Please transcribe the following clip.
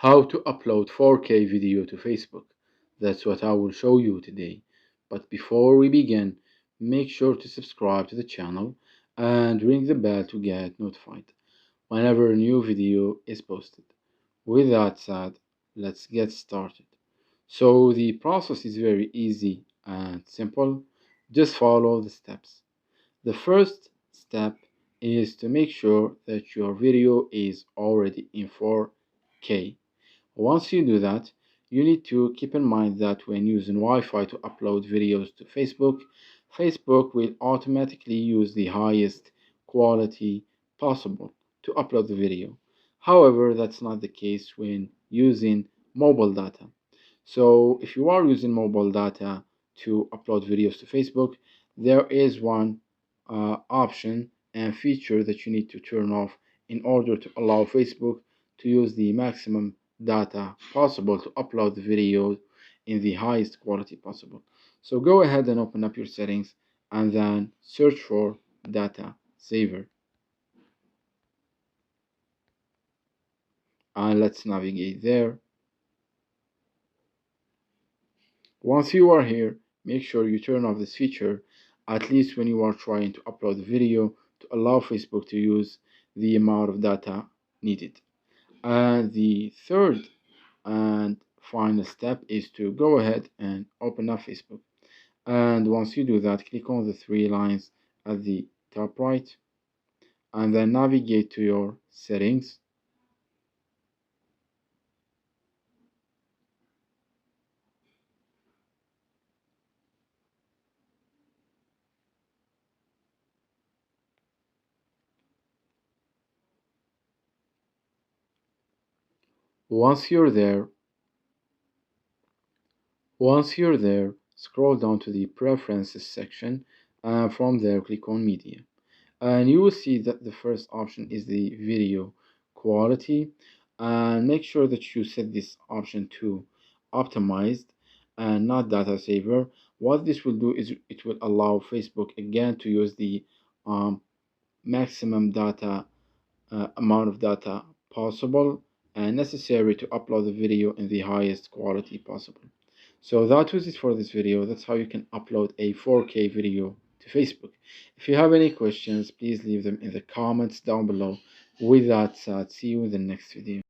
How to upload 4K video to Facebook. That's what I will show you today. But before we begin, make sure to subscribe to the channel and ring the bell to get notified whenever a new video is posted. With that said, let's get started. So the process is very easy and simple. Just follow the steps. The first step is to make sure that your video is already in 4K. Once you do that, you need to keep in mind that when using Wi-Fi to upload videos to Facebook, Facebook will automatically use the highest quality possible to upload the video. However, that's not the case when using mobile data. So if you are using mobile data to upload videos to Facebook, there is one option and feature that you need to turn off in order to allow Facebook to use the maximum data possible to upload the video in the highest quality possible. So go ahead and open up your settings and then search for data saver, and let's navigate there. Once you are here, make sure you turn off this feature at least when you are trying to upload the video to allow Facebook to use the amount of data needed. And the third and final step is to go ahead and open up Facebook. And once you do that, click on the three lines at the top right and then navigate to your settings. Once you're there, scroll down to the preferences section and from there click on media. And you will see that the first option is the video quality, and make sure that you set this option to optimized and not data saver. What this will do is it will allow Facebook again to use the um, maximum data amount of data possible and necessary to upload the video in the highest quality possible. So that was it for this video. That's how you can upload a 4K video to Facebook. If you have any questions, please leave them in the comments down below. With that said, see you in the next video.